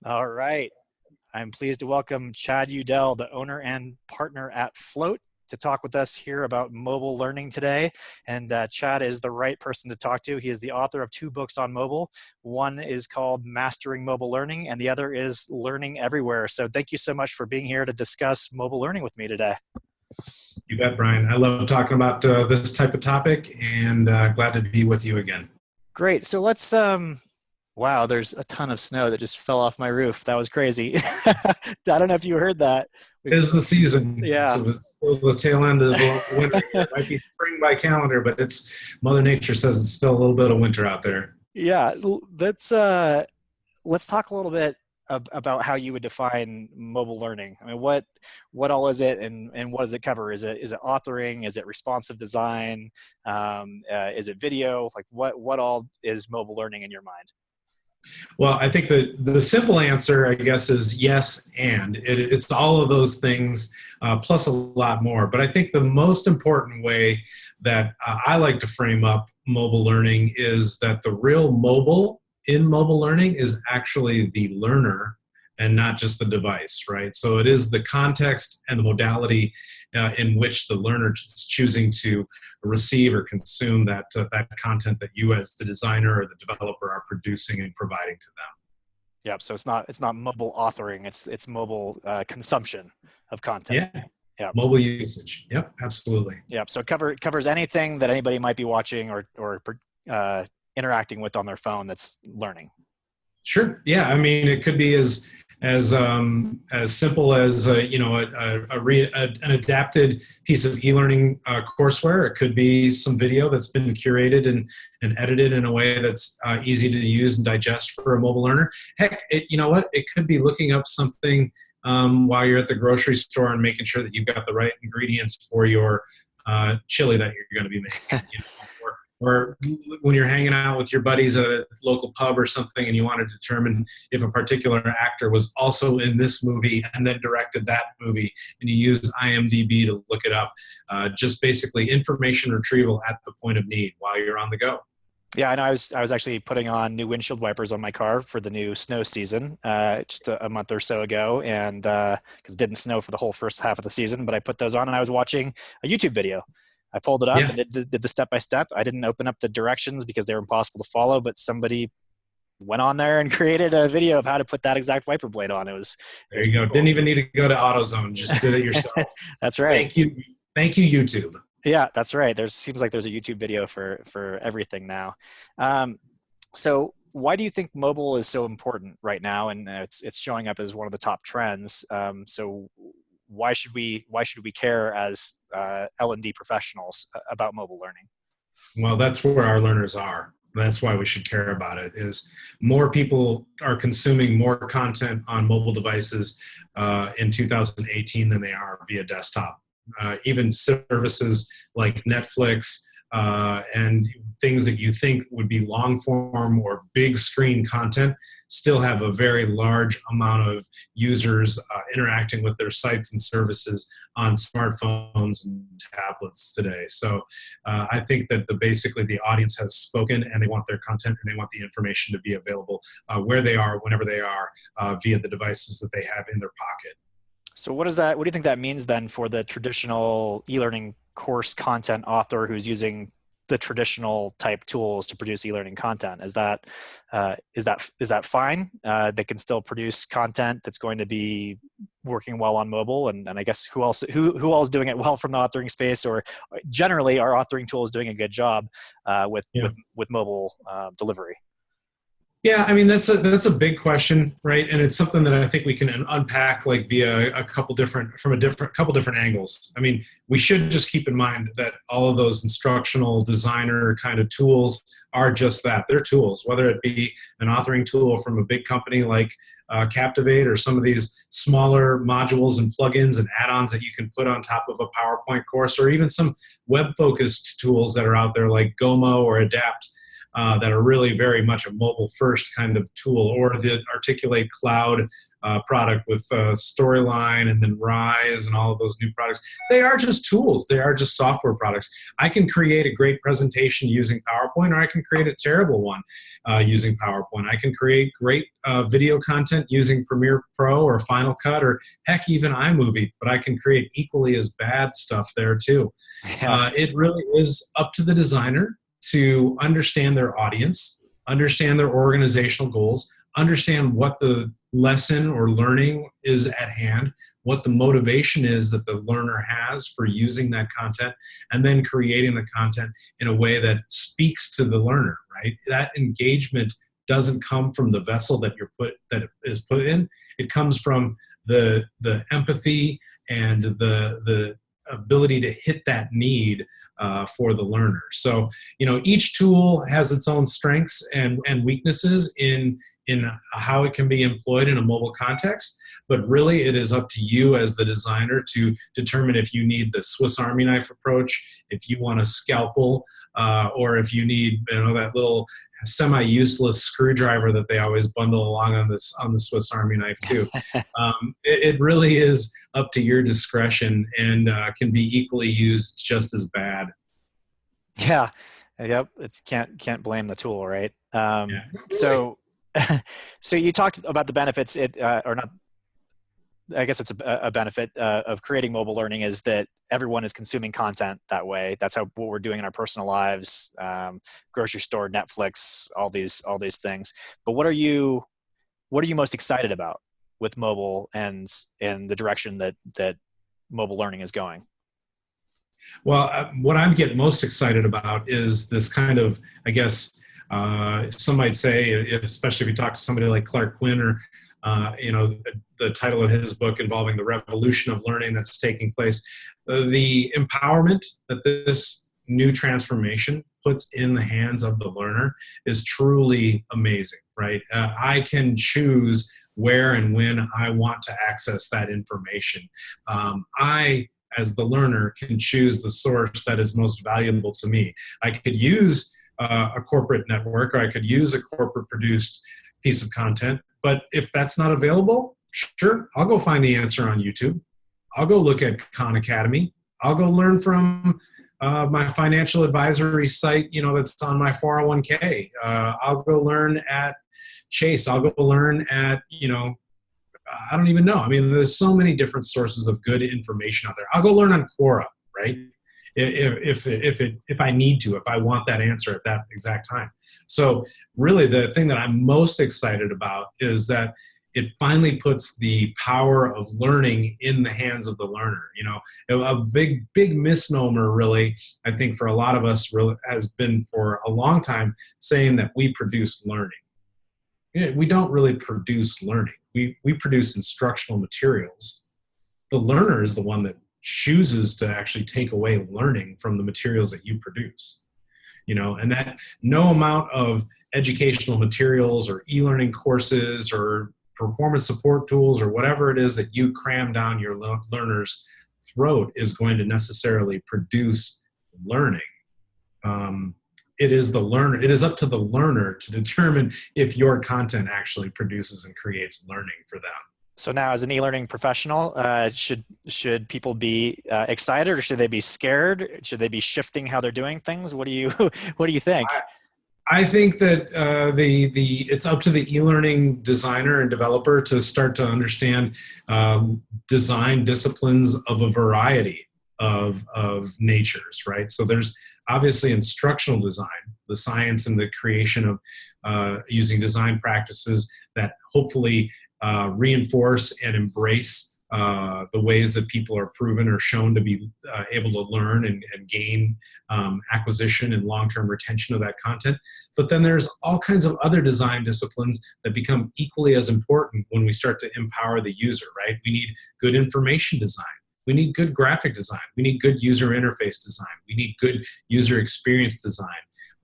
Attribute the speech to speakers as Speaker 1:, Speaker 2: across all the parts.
Speaker 1: All right. I'm pleased to welcome Chad Udell, the owner and partner at Float, to talk with us here about mobile learning today. And Chad is the right person to talk to. He is the author of two books on mobile. One is called Mastering Mobile Learning, and the other is Learning Everywhere. So thank you so much for being here to discuss mobile learning with me today.
Speaker 2: You bet, Brian. I love talking about this type of topic, and glad to be with you again.
Speaker 1: Great. So let's wow, there's a ton of snow that just fell off my roof. That was crazy. I don't know if you heard that.
Speaker 2: It is the season.
Speaker 1: Yeah.
Speaker 2: So it's the tail end of winter. It might be spring by calendar, but it's Mother Nature says it's still a little bit of winter out there.
Speaker 1: Yeah. Let's talk a little bit about how you would define mobile learning. I mean, what all is it, and what does it cover? Is it authoring? Is it responsive design? Is it video? Like what all is mobile learning in your mind?
Speaker 2: Well, I think the simple answer, I guess, is yes, and it's all of those things plus a lot more. But I think the most important way that I like to frame up mobile learning is that the real mobile in mobile learning is actually the learner and not just the device, right? So it is the context and the modality in which the learner is choosing to receive or consume that content that you as the designer or the developer are producing and providing to them.
Speaker 1: Yeah, so it's not mobile authoring, it's mobile consumption of content.
Speaker 2: Yeah, mobile usage. Yep, absolutely.
Speaker 1: Yeah, so it covers anything that anybody might be watching or interacting with on their phone that's learning.
Speaker 2: Sure. Yeah, I mean, it could be as simple as an adapted piece of e-learning courseware. It could be some video that's been curated and edited in a way that's easy to use and digest for a mobile learner. Heck, you know what? It could be looking up something while you're at the grocery store and making sure that you've got the right ingredients for your chili that you're going to be making. Or when you're hanging out with your buddies at a local pub or something and you want to determine if a particular actor was also in this movie and then directed that movie, and you use IMDb to look it up. Just basically information retrieval at the point of need while you're on the go.
Speaker 1: Yeah, and I was actually putting on new windshield wipers on my car for the new snow season just a month or so ago, and because it didn't snow for the whole first half of the season, but I put those on and I was watching a YouTube video. I pulled it up and did the step-by-step. I didn't open up the directions because they were impossible to follow, but somebody went on there and created a video of how to put that exact wiper blade on. There
Speaker 2: you go. Cool. Didn't even need to go to AutoZone. Just did it yourself.
Speaker 1: That's right.
Speaker 2: Thank you, YouTube.
Speaker 1: Yeah, that's right. Seems like there's a YouTube video for everything now. So why do you think mobile is so important right now? And it's showing up as one of the top trends. So why should we care as L&D professionals about mobile learning?
Speaker 2: Well, that's where our learners are. That's why we should care about it. Is more people are consuming more content on mobile devices in 2018 than they are via desktop. Even services like Netflix and things that you think would be long form or big screen content still have a very large amount of users interacting with their sites and services on smartphones and tablets today. So I think that basically the audience has spoken, and they want their content and they want the information to be available where they are, whenever they are, via the devices that they have in their pocket.
Speaker 1: So what do you think that means then for the traditional e-learning course content author who's using the traditional type tools to produce e-learning content? Is that fine? They can still produce content that's going to be working well on mobile, and I guess who else is doing it well from the authoring space, or generally our authoring tool is doing a good job with mobile delivery?
Speaker 2: Yeah, I mean that's a big question, right? And it's something that I think we can unpack like via a couple different angles. I mean, we should just keep in mind that all of those instructional designer kind of tools are just that. They're tools, whether it be an authoring tool from a big company like Captivate, or some of these smaller modules and plugins and add-ons that you can put on top of a PowerPoint course, or even some web-focused tools that are out there like Gomo or Adapt. that are really very much a mobile first kind of tool, or the Articulate Cloud product with Storyline and then Rise and all of those new products. They are just tools. They are just software products. I can create a great presentation using PowerPoint, or I can create a terrible one using PowerPoint. I can create great video content using Premiere Pro or Final Cut, or heck, even iMovie, but I can create equally as bad stuff there too.
Speaker 1: Yeah.
Speaker 2: It really is up to the designer to understand their audience, understand their organizational goals, understand what the lesson or learning is at hand, what the motivation is that the learner has for using that content, and then creating the content in a way that speaks to the learner, right? That engagement doesn't come from the vessel that that is put in. It comes from the empathy and the ability to hit that need for the learner. So, each tool has its own strengths and weaknesses in how it can be employed in a mobile context. But really, it is up to you as the designer to determine if you need the Swiss Army knife approach, if you want a scalpel, or if you need that little semi-useless screwdriver that they always bundle along on the Swiss Army knife too. It really is up to your discretion, and can be equally used just as bad.
Speaker 1: Yeah. Yep. It's can't blame the tool, right?
Speaker 2: Yeah.
Speaker 1: So, so you talked about the benefits. Or not. I guess it's a benefit of creating mobile learning is that everyone is consuming content that way. That's what we're doing in our personal lives, grocery store, Netflix, all these things. But what are you most excited about with mobile and the direction that mobile learning is going?
Speaker 2: Well, what I get most excited about is this kind of, I guess, some might say, especially if you talk to somebody like Clark Quinn, or the title of his book involving the revolution of learning that's taking place, the empowerment that this new transformation puts in the hands of the learner is truly amazing, right? I can choose where and when I want to access that information. I, as the learner, can choose the source that is most valuable to me. I could use a corporate network, or I could use a corporate produced piece of content. But if that's not available, sure, I'll go find the answer on YouTube. I'll go look at Khan Academy. I'll go learn from my financial advisory site, that's on my 401k. I'll go learn at Chase. I'll go learn at, I don't even know. I mean, there's so many different sources of good information out there. I'll go learn on Quora, right? If I need to, if I want that answer at that exact time. So really the thing that I'm most excited about is that it finally puts the power of learning in the hands of the learner. A big misnomer, really, I think for a lot of us really has been for a long time saying that we produce learning. We don't really produce learning. We produce instructional materials. The learner is the one that chooses to actually take away learning from the materials that you produce. And that no amount of educational materials or e-learning courses or performance support tools or whatever it is that you cram down your learner's throat is going to necessarily produce learning. It is up to the learner to determine if your content actually produces and creates learning for them.
Speaker 1: So now, as an e-learning professional, should people be excited, or should they be scared? Should they be shifting how they're doing things? What do you think?
Speaker 2: I think that it's up to the e-learning designer and developer to start to understand design disciplines of a variety of natures, right? So there's obviously instructional design, the science and the creation of using design practices that hopefully reinforce and embrace the ways that people are proven or shown to be able to learn and gain acquisition and long-term retention of that content. But then there's all kinds of other design disciplines that become equally as important when we start to empower the user, right? We need good information design. We need good graphic design. We need good user interface design. We need good user experience design.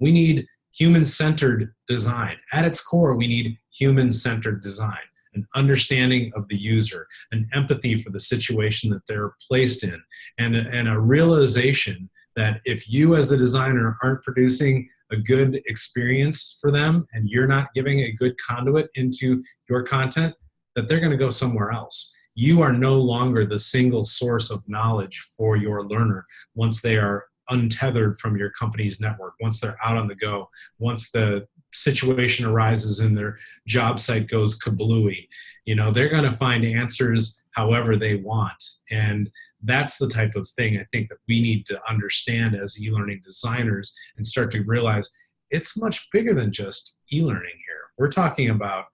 Speaker 2: We need human-centered design. At its core, we need human-centered design, an understanding of the user, an empathy for the situation that they're placed in, and a realization that if you as the designer aren't producing a good experience for them and you're not giving a good conduit into your content, that they're going to go somewhere else. You are no longer the single source of knowledge for your learner once they are untethered from your company's network, once they're out on the go, once the situation arises and their job site goes kablooey. They're going to find answers however they want. And that's the type of thing I think that we need to understand as e-learning designers and start to realize it's much bigger than just e-learning here. We're talking about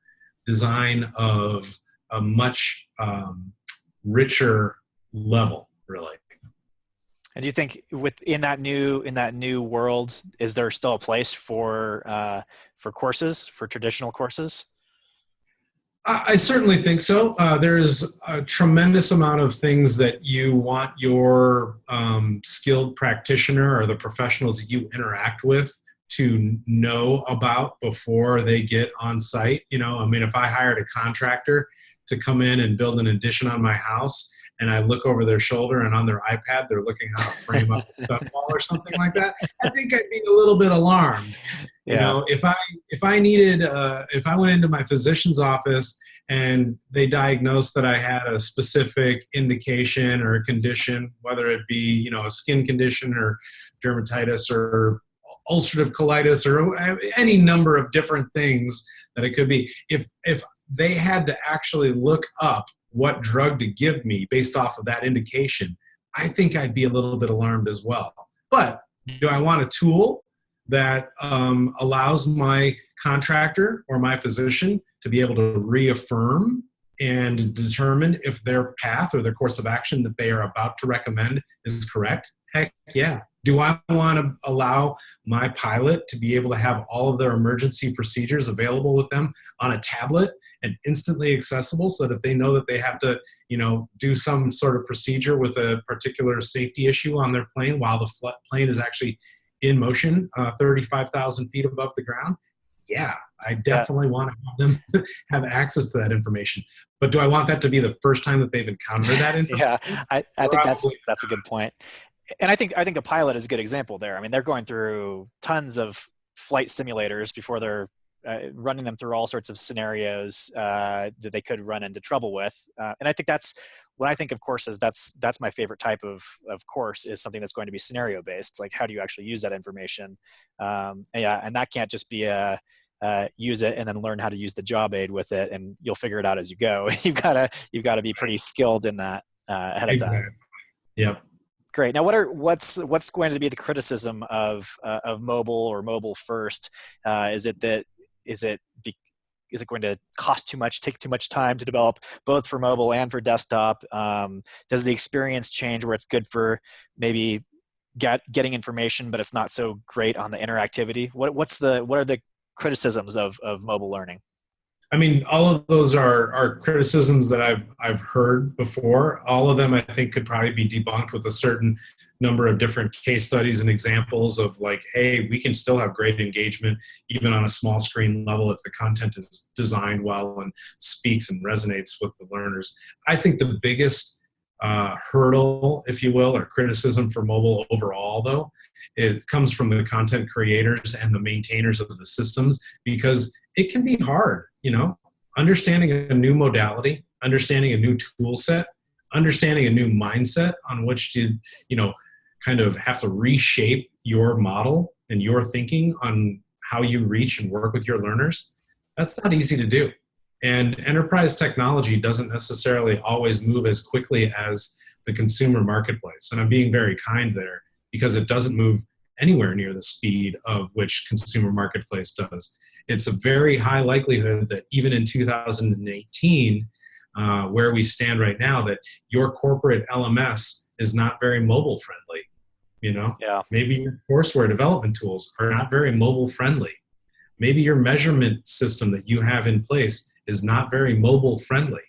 Speaker 2: design of a much richer level, really.
Speaker 1: And do you think in that new world, is there still a place for courses, for traditional courses?
Speaker 2: I certainly think so. There's a tremendous amount of things that you want your skilled practitioner or the professionals that you interact with to know about before they get on site. If I hired a contractor to come in and build an addition on my house, and I look over their shoulder and on their iPad, they're looking how to frame up a stud wall or something like that, I think I'd be a little bit alarmed.
Speaker 1: Yeah.
Speaker 2: If I went into my physician's office and they diagnosed that I had a specific indication or a condition, whether it be, a skin condition or dermatitis or ulcerative colitis or any number of different things that it could be, if they had to actually look up what drug to give me based off of that indication, I think I'd be a little bit alarmed as well. But do I want a tool that allows my contractor or my physician to be able to reaffirm and determine if their path or their course of action that they are about to recommend is correct? Heck yeah. Do I want to allow my pilot to be able to have all of their emergency procedures available with them on a tablet and instantly accessible, so that if they know that they have to, do some sort of procedure with a particular safety issue on their plane while the plane is actually in motion, 35,000 feet above the ground? Yeah, I definitely want to have them have access to that information. But do I want that to be the first time that they've encountered that information?
Speaker 1: Yeah, I think that's a good point. And I think a pilot is a good example there. I mean, they're going through tons of flight simulators before they're running them through all sorts of scenarios that they could run into trouble with. And I think that's when I think of courses, that's my favorite type of course, is something that's going to be scenario based. Like, how do you actually use that information? And that can't just be use it and then learn how to use the job aid with it, and you'll figure it out as you go. You've got to be pretty skilled in that ahead of time.
Speaker 2: Yep.
Speaker 1: Great. Now, what's going to be the criticism of mobile or mobile first? Is it going to cost too much, take too much time to develop, both for mobile and for desktop? Does the experience change where it's good for maybe getting information, but it's not so great on the interactivity? What are the criticisms of mobile learning?
Speaker 2: I mean, all of those are criticisms that I've heard before. All of them, I think, could probably be debunked with a certain number of different case studies and examples of, like, hey, we can still have great engagement even on a small screen level if the content is designed well and speaks and resonates with the learners. I think the biggest hurdle, if you will, or criticism for mobile overall, though, it comes from the content creators and the maintainers of the systems, because it can be hard, understanding a new modality, understanding a new tool set, understanding a new mindset on which to, kind of have to reshape your model and your thinking on how you reach and work with your learners. That's not easy to do. And enterprise technology doesn't necessarily always move as quickly as the consumer marketplace. And I'm being very kind there, because it doesn't move anywhere near the speed of which consumer marketplace does. It's a very high likelihood that even in 2018, where we stand right now, that your corporate LMS is not very mobile friendly.
Speaker 1: Yeah.
Speaker 2: Maybe your courseware development tools are not very mobile friendly. Maybe your measurement system that you have in place is not very mobile friendly.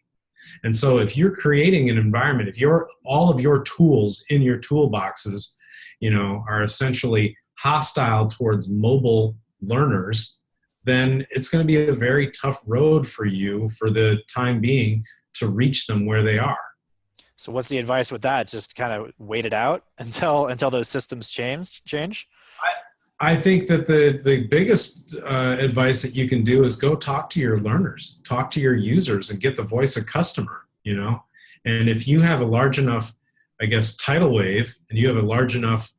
Speaker 2: And so if you're creating an environment, if all of your tools in your toolboxes, are essentially hostile towards mobile learners, then it's going to be a very tough road for you for the time being to reach them where they are.
Speaker 1: So what's the advice with that? Just kind of wait it out until those systems change?
Speaker 2: I think that the biggest advice that you can do is go talk to your learners, talk to your users, and get the voice of customer. You know, and if you have a large enough, I guess, tidal wave, and you have a large enough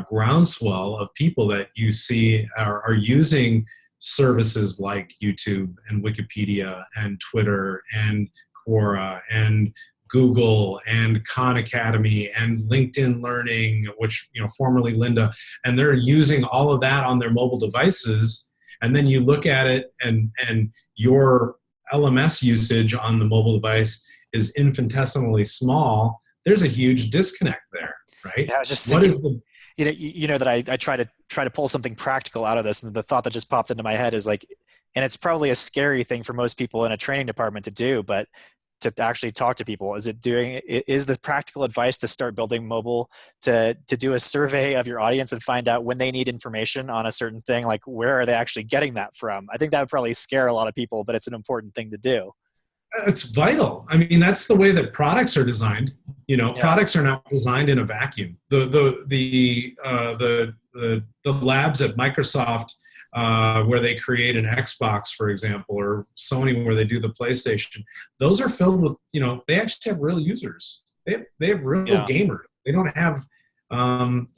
Speaker 2: groundswell of people that you see are using services like YouTube and Wikipedia and Twitter and Quora and Google and Khan Academy and LinkedIn Learning, which, you know, formerly Lynda, and they're using all of that on their mobile devices. And then you look at it, and your LMS usage on the mobile device is infinitesimally small. There's a huge disconnect there, right?
Speaker 1: Yeah, I was just
Speaker 2: What is
Speaker 1: thinking,
Speaker 2: the
Speaker 1: you know that I try to pull something practical out of this, and the thought that just popped into my head is like, and it's probably a scary thing for most people in a training department to do, but to actually talk to people, is the practical advice to start building mobile, to do a survey of your audience and find out when they need information on a certain thing, like where are they actually getting that from? I think that would probably scare a lot of people, but it's an important thing to do.
Speaker 2: it's vital. I mean, that's the way that products are designed. You know,
Speaker 1: Yeah.
Speaker 2: products are not designed in a vacuum. The labs at Microsoft, where they create an Xbox, for example, or Sony where they do the PlayStation, those are filled with, you know, they actually have real users. They have real
Speaker 1: Yeah.
Speaker 2: gamers. They don't have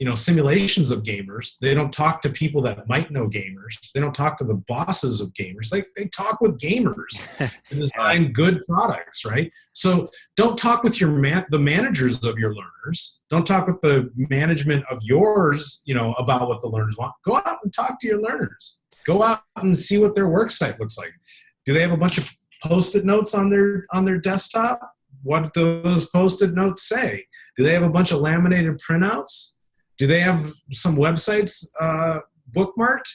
Speaker 2: you know, simulations of gamers. They don't talk to people that might know gamers. They don't talk to the bosses of gamers. They talk with gamers to
Speaker 1: Yeah.
Speaker 2: design good products, right? So don't talk with the managers of your learners. Don't talk with the management of yours, you know, about what the learners want. Go out and talk to your learners. Go out and see what their work site looks like. Do they have a bunch of post-it notes on their desktop? What do those post-it notes say? Do they have a bunch of laminated printouts? Do they have some websites bookmarked?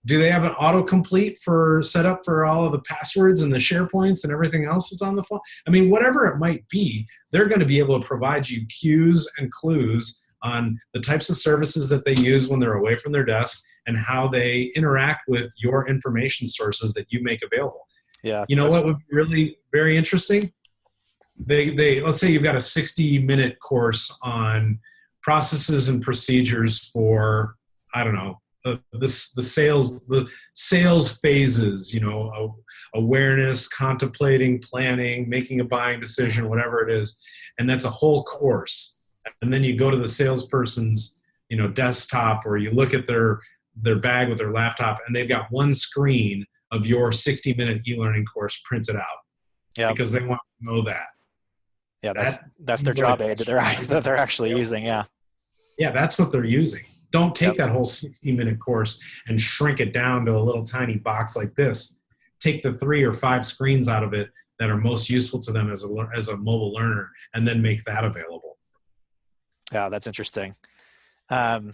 Speaker 2: Do they have an autocomplete set up for all of the passwords and the SharePoints and everything else that's on the phone? I mean, whatever it might be, they're going to be able to provide you cues and clues on the types of services that they use when they're away from their desk and how they interact with your information sources that you make available.
Speaker 1: Yeah.
Speaker 2: You know what would be really very interesting? They let's say you've got a 60-minute course on processes and procedures for, I don't know, the sales phases, you know, awareness, contemplating, planning, making a buying decision, whatever it is, and that's a whole course. And then you go to the salesperson's, you know, desktop, or you look at their bag with their laptop, and they've got one screen of your 60-minute e-learning course printed out,
Speaker 1: Yeah.
Speaker 2: because they want to know that.
Speaker 1: Yeah. That's their job aid that they're actually using. Yeah.
Speaker 2: Yeah, that's what they're using. Don't take
Speaker 1: Yep.
Speaker 2: that whole 60-minute course and shrink it down to a little tiny box like this. Take the 3 or 5 screens out of it that are most useful to them as a mobile learner, and then make that available.
Speaker 1: Yeah. That's interesting. Um,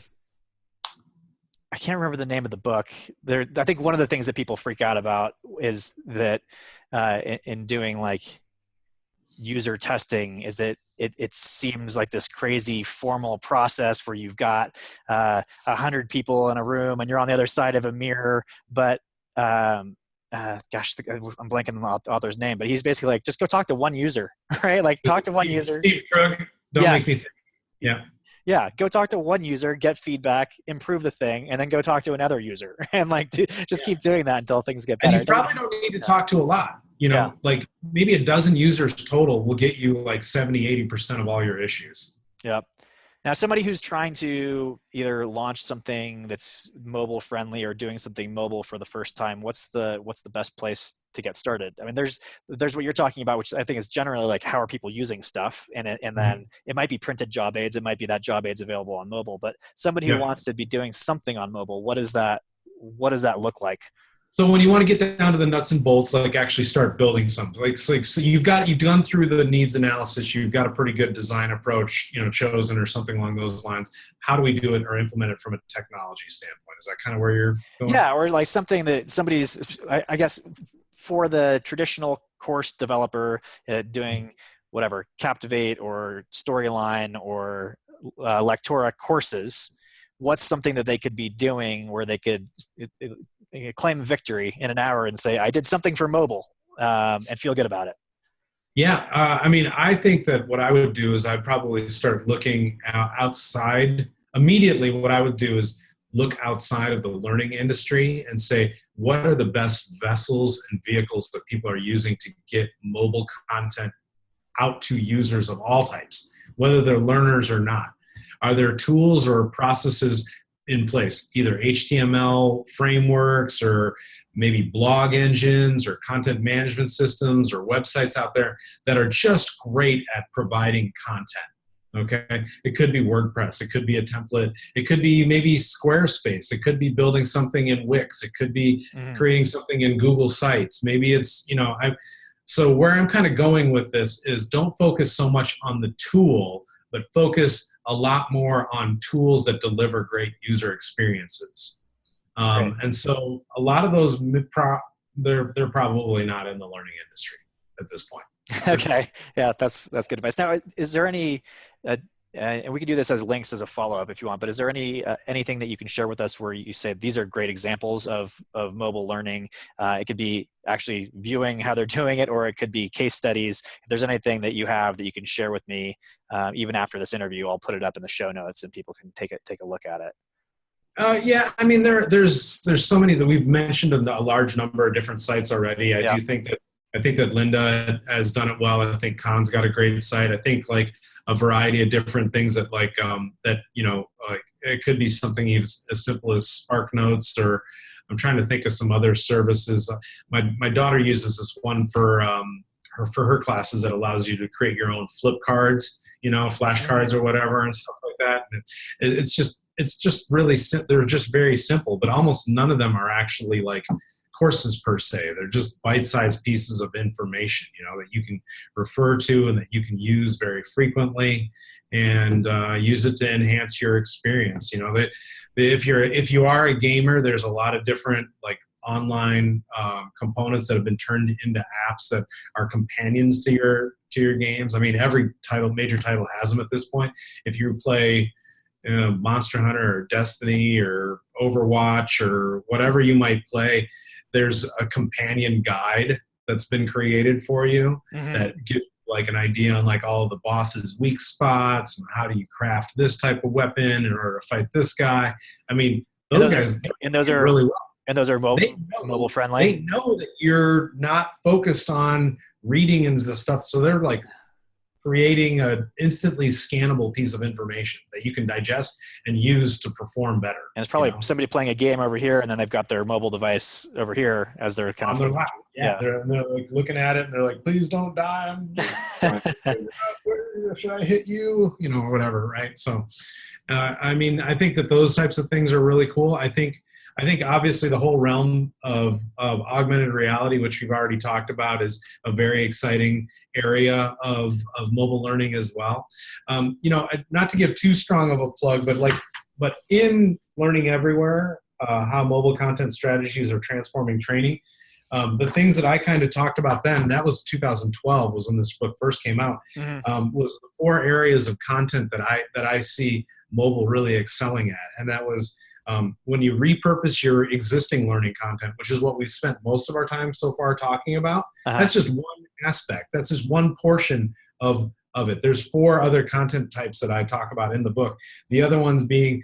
Speaker 1: I can't remember the name of the book. I think one of the things that people freak out about is that in doing like user testing is that it seems like this crazy formal process where you've got 100 people in a room and you're on the other side of a mirror. But I'm blanking on the author's name, but he's basically like, just go talk to one user, right? Like talk to one user.
Speaker 2: Steve Krug, don't
Speaker 1: Yes.
Speaker 2: make me think. Yeah.
Speaker 1: Yeah, go talk to one user, get feedback, improve the thing, and then go talk to another user, and like just keep doing that until things get better.
Speaker 2: And you probably don't need to talk to a lot. You know,
Speaker 1: Yeah.
Speaker 2: like maybe a dozen users total will get you like 70-80% of all your issues.
Speaker 1: Yep. Now, somebody who's trying to either launch something that's mobile friendly or doing something mobile for the first time, what's the best place to get started? I mean, there's what you're talking about, which I think is generally like, how are people using stuff, and then it might be printed job aids, it might be that job aids available on mobile, but somebody who wants to be doing something on mobile, what does that look like?
Speaker 2: So when you want to get down to the nuts and bolts, like actually start building something, so you've gone through the needs analysis, you've got a pretty good design approach, you know, chosen or something along those lines. How do we do it or implement it from a technology standpoint? Is that kind of where you're going?
Speaker 1: Yeah, or like something that somebody's, I guess, for the traditional course developer doing whatever, Captivate or Storyline or Lectora courses, what's something that they could be doing where they could claim victory in an hour and say, I did something for mobile, and feel good about it?
Speaker 2: Yeah, I mean, I think that what I would do is I'd probably start looking outside. Immediately, what I would do is look outside of the learning industry and say, what are the best vessels and vehicles that people are using to get mobile content out to users of all types, whether they're learners or not? Are there tools or processes in place, either HTML frameworks or maybe blog engines or content management systems or websites out there that are just great at providing content? Okay, it could be WordPress, it could be a template, it could be maybe Squarespace, it could be building something in Wix, it could be creating something in Google Sites. Maybe it's, so where I'm kind of going with this is don't focus so much on the tool, but focus a lot more on tools that deliver great user experiences.
Speaker 1: Right.
Speaker 2: And so a lot of those, they're probably not in the learning industry at this point.
Speaker 1: Okay. Yeah, that's good advice. Now, is there any, and we can do this as links as a follow-up if you want, but is there anything that you can share with us where you say these are great examples of mobile learning? It could be actually viewing how they're doing it, or it could be case studies. If there's anything that you have that you can share with me, even after this interview, I'll put it up in the show notes and people can take a look at it.
Speaker 2: Yeah, I mean, there's so many that we've mentioned a large number of different sites already. I think that Linda has done it well. I think Khan's got a great site. I think like a variety of different things that it could be something as simple as Spark Notes, or I'm trying to think of some other services. My daughter uses this one for her classes that allows you to create your own flip cards, flashcards or whatever and stuff like that. And it's just really they're just very simple, but almost none of them are actually like courses per se. They're just bite-sized pieces of information, that you can refer to and that you can use very frequently and use it to enhance your experience. If you are a gamer, there's a lot of different like online components that have been turned into apps that are companions to your games. I mean, every major title has them at this point. If you play Monster Hunter or Destiny or Overwatch or whatever you might play, there's a companion guide that's been created for you that gives like an idea on like all of the boss's weak spots and how do you craft this type of weapon in order to fight this guy. I mean, those guys are really well.
Speaker 1: And those are mobile friendly.
Speaker 2: They know that you're not focused on reading and the stuff, so they're like creating an instantly scannable piece of information that you can digest and use to perform better.
Speaker 1: And it's probably somebody playing a game over here, and then they've got their mobile device over here as they're kind of
Speaker 2: yeah. They're like looking at it and they're like, please don't die. Should I hit you? Or whatever, right? So, I mean, I think that those types of things are really cool. I think obviously the whole realm of augmented reality, which we've already talked about, is a very exciting area of mobile learning as well. Not to give too strong of a plug, but in Learning Everywhere, how mobile content strategies are transforming training. The things that I kind of talked about then, that was 2012 was when this book first came out, was the 4 areas of content that I see mobile really excelling at. And that was when you repurpose your existing learning content, which is what we've spent most of our time so far talking about. That's just one aspect. That's just one portion of it. There's 4 other content types that I talk about in the book. The other ones being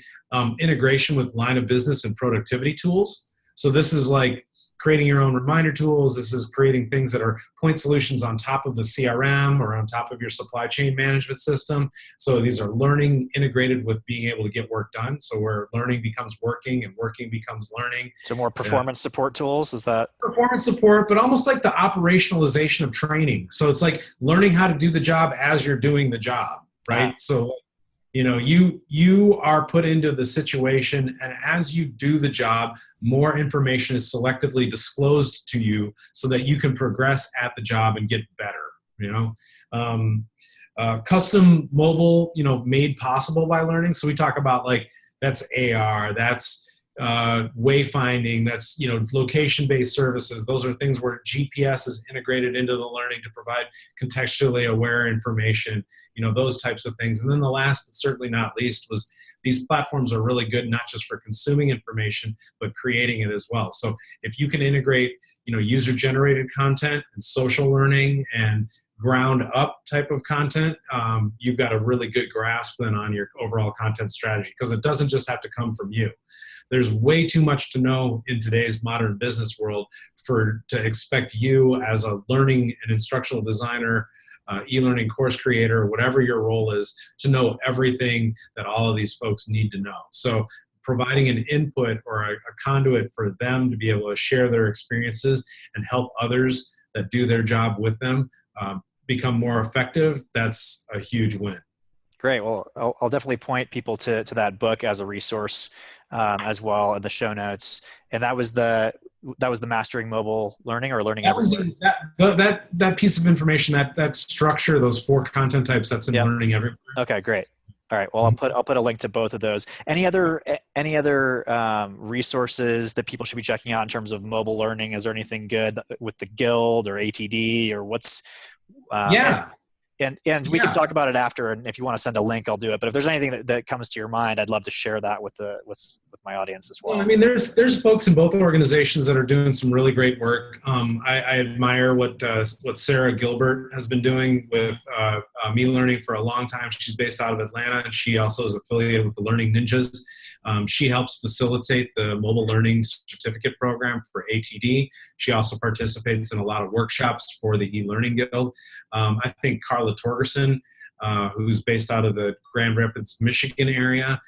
Speaker 2: integration with line of business and productivity tools. So this is like creating your own reminder tools. This is creating things that are point solutions on top of the CRM or on top of your supply chain management system. So these are learning integrated with being able to get work done. So where learning becomes working and working becomes learning.
Speaker 1: So more performance support tools, is that?
Speaker 2: Performance support, but almost like the operationalization of training. So it's like learning how to do the job as you're doing the job, right? So you are put into the situation, and as you do the job, more information is selectively disclosed to you so that you can progress at the job and get better. Custom mobile, made possible by learning. So we talk about like that's AR, that's wayfinding, that's location-based services. Those are things where GPS is integrated into the learning to provide contextually aware information, those types of things. And then the last but certainly not least was these platforms are really good not just for consuming information but creating it as well. So if you can integrate user-generated content and social learning and ground up type of content, you've got a really good grasp then on your overall content strategy, because it doesn't just have to come from you. There's way too much to know in today's modern business world to expect you as a learning and instructional designer, e-learning course creator, whatever your role is, to know everything that all of these folks need to know. So providing an input or a conduit for them to be able to share their experiences and help others that do their job with them become more effective, that's a huge win.
Speaker 1: Great. Well, I'll definitely point people to that book as a resource as well in the show notes. And that was the Mastering Mobile Learning or Learning
Speaker 2: That was
Speaker 1: Everywhere.
Speaker 2: that piece of information, that structure, those 4 content types, that's in
Speaker 1: Yep.
Speaker 2: Learning Everywhere.
Speaker 1: Okay, great. All right. Well, I'll put a link to both of those. Any other resources that people should be checking out in terms of mobile learning? Is there anything good with the Guild or ATD or what's
Speaker 2: Yeah.
Speaker 1: And we can
Speaker 2: Yeah.
Speaker 1: talk about it after, and if you want to send a link, I'll do it. But if there's anything that comes to your mind, I'd love to share that with my audience as well.
Speaker 2: I mean, there's folks in both organizations that are doing some really great work. I admire what Sarah Gilbert has been doing with eLearning for a long time. She's based out of Atlanta, and she also is affiliated with the Learning Ninjas. She helps facilitate the mobile learning certificate program for ATD. She also participates in a lot of workshops for the eLearning Guild. I think Carla Torgerson, who's based out of the Grand Rapids, Michigan area,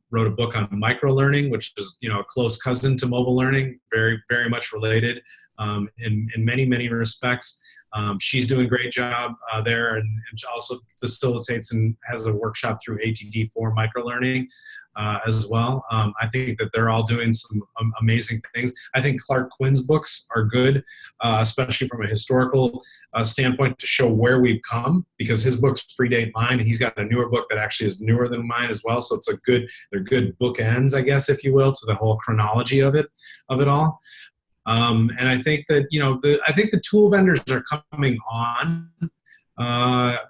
Speaker 2: wrote a book on microlearning, which is a close cousin to mobile learning, very, very much related in many, many respects. She's doing a great job there, and also facilitates and has a workshop through ATD for microlearning as well. I think that they're all doing some amazing things. I think Clark Quinn's books are good, especially from a historical standpoint, to show where we've come, because his books predate mine, and he's got a newer book that actually is newer than mine as well. So they're good bookends, I guess, if you will, to the whole chronology of it all. And I think that I think the tool vendors are coming on,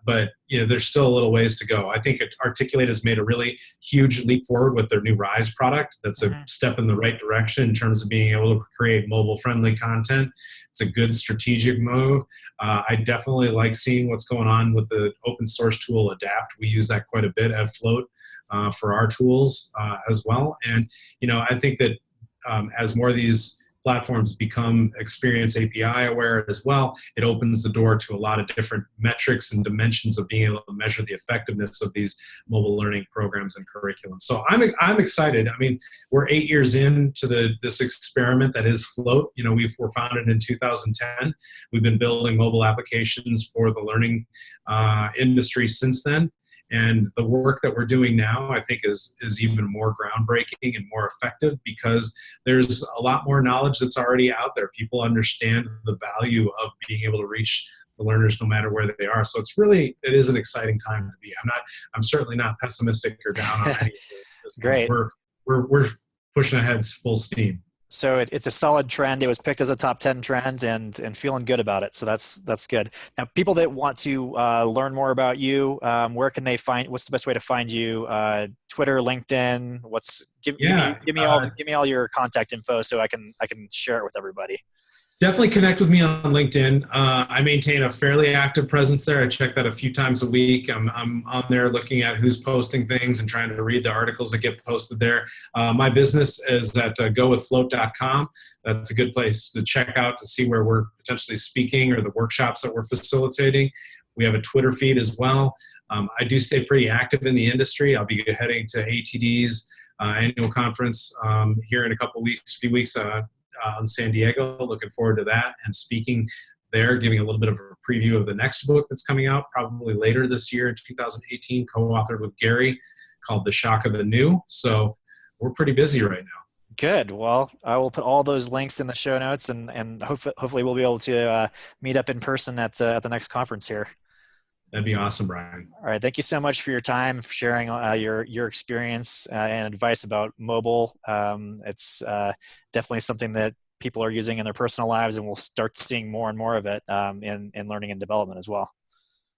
Speaker 2: but there's still a little ways to go. I think Articulate has made a really huge leap forward with their new Rise product. That's a step in the right direction in terms of being able to create mobile-friendly content. It's a good strategic move. I definitely like seeing what's going on with the open source tool Adapt. We use that quite a bit at Float for our tools as well. And I think that as more of these platforms become experience API aware as well, it opens the door to a lot of different metrics and dimensions of being able to measure the effectiveness of these mobile learning programs and curriculum. So I'm excited. I mean, we're 8 years into this experiment that is Float. We were founded in 2010. We've been building mobile applications for the learning industry since then. And the work that we're doing now, I think, is even more groundbreaking and more effective, because there's a lot more knowledge that's already out there. People understand the value of being able to reach the learners no matter where they are. So it is an exciting time to be. I'm certainly not pessimistic or down on any of this.
Speaker 1: Great.
Speaker 2: We're pushing ahead full steam.
Speaker 1: So it's a solid trend. It was picked as a top 10 trend, and feeling good about it. So that's good. Now, people that want to learn more about you, where can they find? What's the best way to find you? Twitter, LinkedIn. Give me all your contact info so I can share it with everybody.
Speaker 2: Definitely connect with me on LinkedIn. I maintain a fairly active presence there. I check that a few times a week. I'm on there looking at who's posting things and trying to read the articles that get posted there. My business is at gowithfloat.com. That's a good place to check out to see where we're potentially speaking or the workshops that we're facilitating. We have a Twitter feed as well. I do stay pretty active in the industry. I'll be heading to ATD's annual conference here in a few weeks in San Diego. Looking forward to that and speaking there, giving a little bit of a preview of the next book that's coming out probably later this year in 2018, co-authored with Gary, called The Shock of the New. So we're pretty busy right now.
Speaker 1: Good. Well, I will put all those links in the show notes, and hopefully we'll be able to meet up in person at the next conference here.
Speaker 2: That'd be awesome, Brian.
Speaker 1: All right. Thank you so much for your time, for sharing your experience and advice about mobile. It's definitely something that people are using in their personal lives, and we'll start seeing more and more of it in learning and development as well.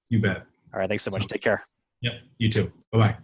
Speaker 2: You bet.
Speaker 1: All right. Thanks so much. Take care.
Speaker 2: Yep. You too. Bye-bye.